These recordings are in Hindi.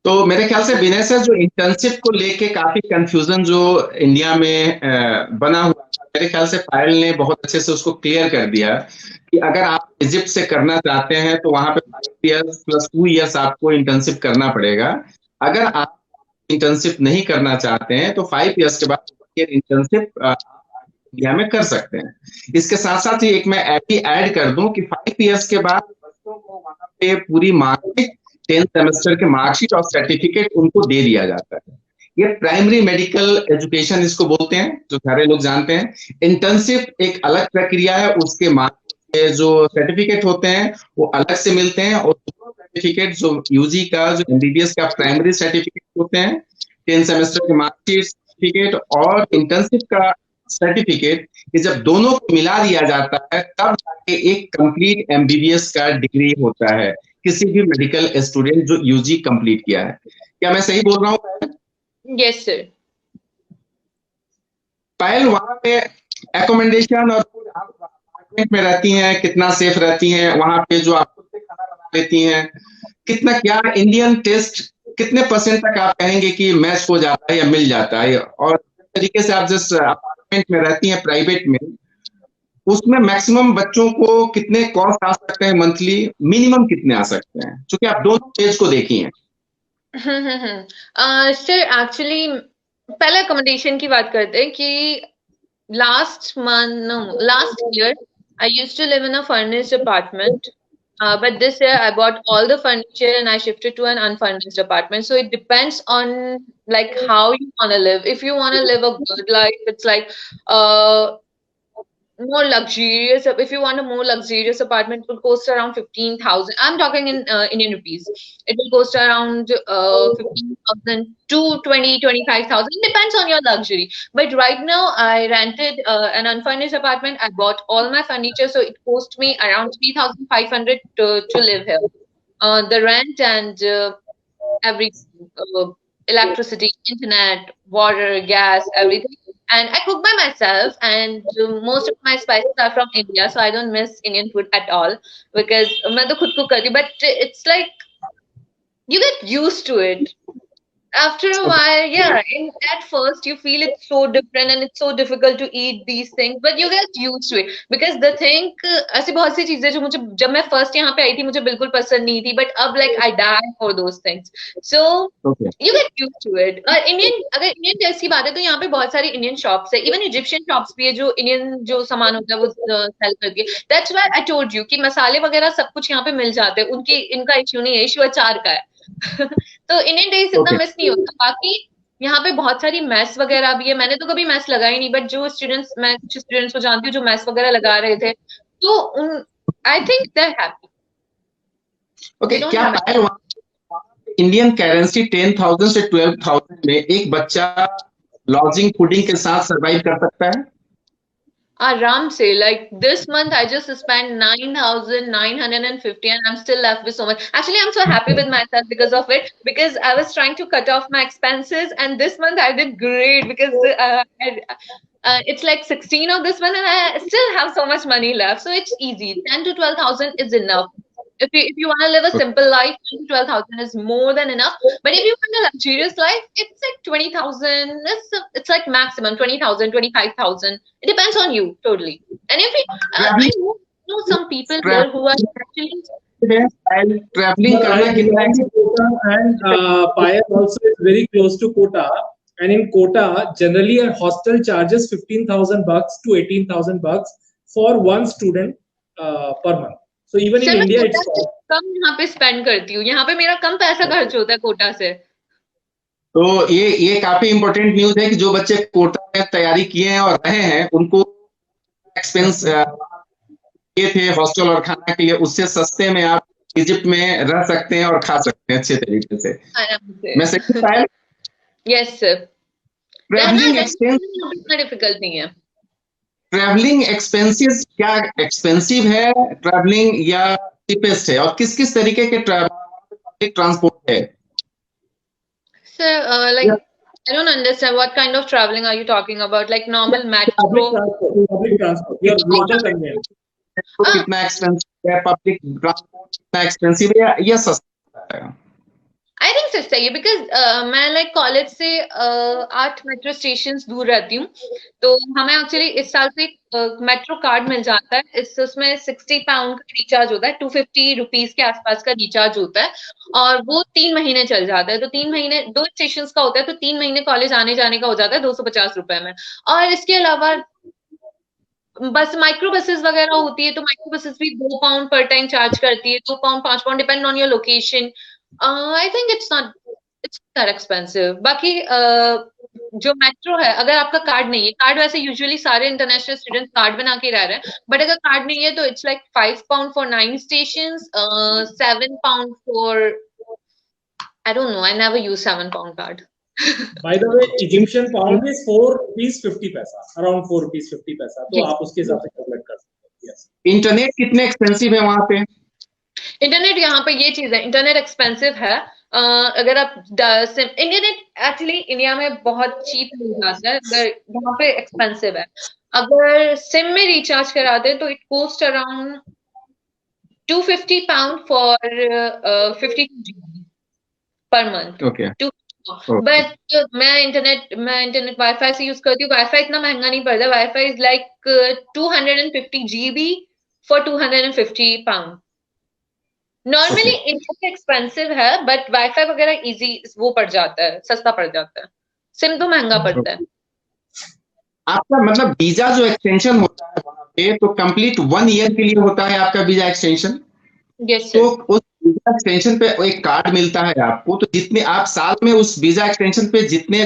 तो मेरे ख्याल से विनय सर, जो इंटर्नशिप को लेके काफी कंफ्यूजन जो इंडिया में बना हुआ था, मेरे ख्याल से पायल ने बहुत अच्छे से उसको क्लियर कर दिया कि अगर आप इजिप्ट से करना चाहते हैं तो वहां पे 5 इयर्स प्लस 2 इयर्स आपको इंटर्नशिप करना पड़ेगा। अगर आप इंटर्नशिप नहीं करना चाहते हैं तो 5 इयर्स के बाद इंटर्नशिप इंडिया में कर सकते हैं। इसके साथ साथ ही एक मैं ऐड कर दूं कि 5 इयर्स के बाद बच्चों को वहां पे पूरी मार्कशीट, 10 सेमेस्टर के मार्कशीट और सर्टिफिकेट उनको दे दिया जाता है। ये प्राइमरी मेडिकल एजुकेशन इसको बोलते हैं, जो सारे लोग जानते हैं। इंटर्नशिप एक अलग प्रक्रिया है, उसके मार्क्स जो सर्टिफिकेट होते हैं वो अलग से मिलते हैं, और दोनों सर्टिफिकेट जो यूजी का, जो एमबीबीएस का प्राइमरी सर्टिफिकेट होते हैं, 10 सेमेस्टर के मार्कशीट सर्टिफिकेट और इंटर्नशिप का सर्टिफिकेट, कि जब दोनों को मिला दिया जाता है तब जाके एक कंप्लीट एमबीबीएस का डिग्री होता है किसी भी मेडिकल स्टूडेंट जो यूजी कंप्लीट किया है। क्या मैं सही बोल रहा हूँ? Yes sir. पायल, वहां पे एकोमोडेशन और फूड, आप अपार्टमेंट में रहती हैं, कितना सेफ रहती हैं वहां पे? जो आप खुद से खाना बना लेती हैं, कितना, क्या इंडियन टेस्ट कितने % तक आप कहेंगे कि मैच हो जाता है या मिल जाता है? और जिस तरीके से आप जिस अपार्टमेंट में रहती हैं प्राइवेट में, उसमें मैक्सिमम बच्चों को कितने कॉस्ट आ सकते हैं मंथली, मिनिमम कितने आ सकते हैं, क्योंकि आप दोनों पेज को देखी हैं। सर एक्चुअली पहले अकोमोडेशन की बात करते हैं कि last year I used to live in a furnished apartment, but this year I bought all the furniture and I shifted to an unfurnished apartment. So it depends on like how you want to live. If you want to live a good life, it's like more luxurious. If you want a more luxurious apartment, it will cost around 15,000. I'm talking in Indian rupees. It will cost around 15,000 to 25,000. Depends on your luxury. But right now, I rented an unfurnished apartment. I bought all my furniture, so it cost me around 3,500 to live here. The rent and everything, electricity, internet, water, gas, everything. And I cook by myself, and most of my spices are from India, so I don't miss Indian food at all because मैं तो खुद cook करती हूँ. But it's like you get used to it. After a while, yeah, at first you feel it's so different and it's so difficult to eat these things, but you get used to it because the thing, ऐसी बहुत सी चीजें जो मुझे जब मैं फर्स्ट यहाँ पे आई थी मुझे बिल्कुल पसंद नहीं थी, but अब like I die for those things, so you get used to it. और अगर इंडियन टेस्ट की बात है तो यहाँ पे बहुत सारी इंडियन शॉप्स है, इवन इजिप्शियन शॉप्स भी है जो इंडियन जो सामान होता है वो सेल करती है. That's why I told you कि मसाले वगैरह सब कुछ यहाँ पे मिल जाते हैं, इनका इश्यू नहीं है, इश्यू अचार का है. तो इंडियन टेस्ट इतना मिस नहीं होता. बाकी यहाँ पे बहुत सारी मैस वगैरह भी है. मैंने तो कभी मैस लगाई नहीं, बट जो स्टूडेंट्स, मैं कुछ स्टूडेंट्स को जानती हूँ जो मैस वगैरह लगा रहे थे, तो I think they are happy. Okay, क्या इंडियन करेंसी 10,000 से 12,000 में एक बच्चा लॉजिंग फूडिंग के साथ सर्वाइव कर सकता है? आराम से. Like this month I just spent 9,950 and I'm still left with so much. Actually, I'm so happy with myself because of it, because I was trying to cut off my expenses and this month I did great because it's like 16 of this month and I still have so much money left. So it's easy. 10 to 12,000 is enough. If you want to live a simple life, 12,000 is more than enough. But if you want a luxurious life, it's like 20,000. It's like maximum 20,000, 25,000. It depends on you totally. And if I know some people here who are actually traveling and Payal also is very close to Kota. And in Kota, generally a hostel charges $15,000 to $18,000 for one student per month. So even in India, it's कम यहाँ पे स्पेंड करती हूँ. यहाँ पे मेरा कम पैसा खर्च होता है कोटा से. तो ये काफी इंपॉर्टेंट न्यूज है कि जो बच्चे कोटा में तैयारी किए हैं और रहे हैं उनको एक्सपेंस ये थे हॉस्टल और खाना के लिए, उससे सस्ते में आप इजिप्ट में रह सकते हैं और खा सकते हैं अच्छे तरीके से. मैं सही बताया? Yes sir. ट्रैवलिंग एक्सपेंस इतना डिफिकल्ट नहीं है. ट्रैवलिंग एक्सपेंसेस क्या एक्सपेंसिव है ट्रैवलिंग या चीपेस्ट है, और किस किस तरीके के पब्लिक ट्रांसपोर्ट है? Sir like I don't understand what kind of traveling are you talking about, like normal metro? Public transport. Your local convenience. कितना एक्सपेंसिव है पब्लिक ट्रांसपोर्ट, कितना एक्सपेंसिव है या सस्ता है? I think से सही है, बिकॉज मैं लाइक कॉलेज से 8 मेट्रो स्टेशन दूर रहती हूँ, तो हमें एक्चुअली इस साल से मेट्रो कार्ड मिल जाता है। उसमें 60 पाउंड का रिचार्ज होता है, 250 रुपीज के आसपास का रिचार्ज होता है, और वो 3 महीने चल जाता है। तो 3 महीने 2 स्टेशन का होता है, तो 3 महीने कॉलेज आने जाने का हो जाता है 250 रुपए में। और इसके अलावा बस माइक्रो बसेस वगैरह होती है, तो माइक्रो बसेस भी 2 पाउंड पर टाइम चार्ज करती है, 2 pound 5 pound, depend on your location. I think it's not expensive. बाकी जो मेट्रो है, अगर आपका कार्ड नहीं है, कार्ड वैसे यूजुअली सारे इंटरनेशनल स्टूडेंट्स कार्ड बना के रह रहे हैं, बट अगर कार्ड नहीं है तो it's like 5 pound for 9 station, 7 pound for, I don't know, I never use 7 pound card. By the way, Egyptian pound is 4 rupees 50 पैसा, around 4 rupees 50 पैसा, तो आप उसके हिसाब से कैलकुलेट कर सकते हैं। Yes. इंटरनेट कितने एक्सपेंसिव है वहां पे? इंटरनेट यहाँ पे ये चीज है, इंटरनेट एक्सपेंसिव है। अगर आप इंटरनेट एक्चुअली इंडिया में बहुत चीप मिल जाता है, अगर वहाँ पे एक्सपेंसिव है। अगर सिम में रिचार्ज कराते हैं तो it coast around 250 pound for 52 GB per month. Okay. But मैं इंटरनेट वाईफाई से यूज करती हूँ। वाईफाई इतना महंगा नहीं पड़ता, wifi is like 250 GB for 250 pound. Normally internet expensive है, बट वाईफाई वगैरह इजी वो पड़ जाता है, सस्ता पड़ जाता है। सिम तो महंगा पड़ता है। आपका मतलब वीजा जो एक्सटेंशन होता है वहां पे, तो कंप्लीट 1 ईयर के लिए होता है आपका वीजा एक्सटेंशन? यस तो उस वीजा एक्सटेंशन पे एक कार्ड मिलता है आपको, तो जितने आप साल में उस वीजा एक्सटेंशन पे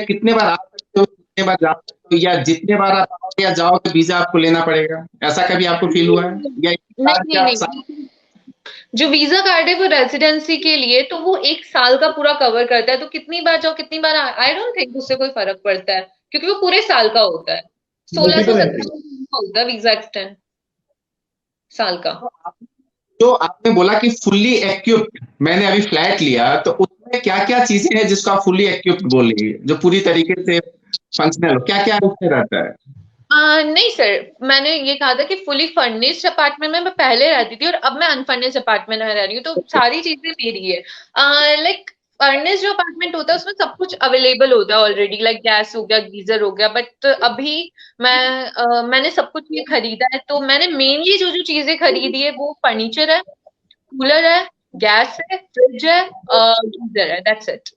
कितने बार आ सकते हो, कितने बार जा सकते हो, या जितने बार आप आओ या जाओ तो वीजा आपको लेना पड़ेगा? ऐसा कभी आपको फील हुआ है? या नहीं, जो वीजा कार्ड है वो रेजिडेंसी के लिए, तो वो 1 साल का पूरा कवर करता है। तो कितनी बार जाओ, कितनी बार, आई डोंट थिंक उससे कोई फर्क पड़ता है, क्योंकि वो पूरे साल का होता है। 1617 होता है वीजा एक्सटेंड साल का। तो आपने बोला कि फुल्ली एक्विप्ड, मैंने अभी फ्लैट लिया, तो उसमें क्या क्या चीजें हैं जिसको आप फुल्ली एक्विप्ड बोलेंगे, जो पूरी तरीके से फंक्शनल हो? क्या क्या उसमें रहता है? नहीं सर, मैंने ये कहा था कि फुली फर्निश्ड अपार्टमेंट में मैं पहले रहती थी, और अब मैं अनफर्निश्ड अपार्टमेंट में रह रही हूँ, तो सारी चीजें मेरी है। लाइक फर्निश्ड जो अपार्टमेंट होता है उसमें सब कुछ अवेलेबल होता है ऑलरेडी, लाइक गैस हो गया, गीजर हो गया। बट अभी मैंने सब कुछ ये खरीदा है, तो मैंने मेनली जो जो चीजें खरीदी है वो फर्नीचर है, कूलर है, गैस है, फ्रिज है, गीजर है, दैट्स इट।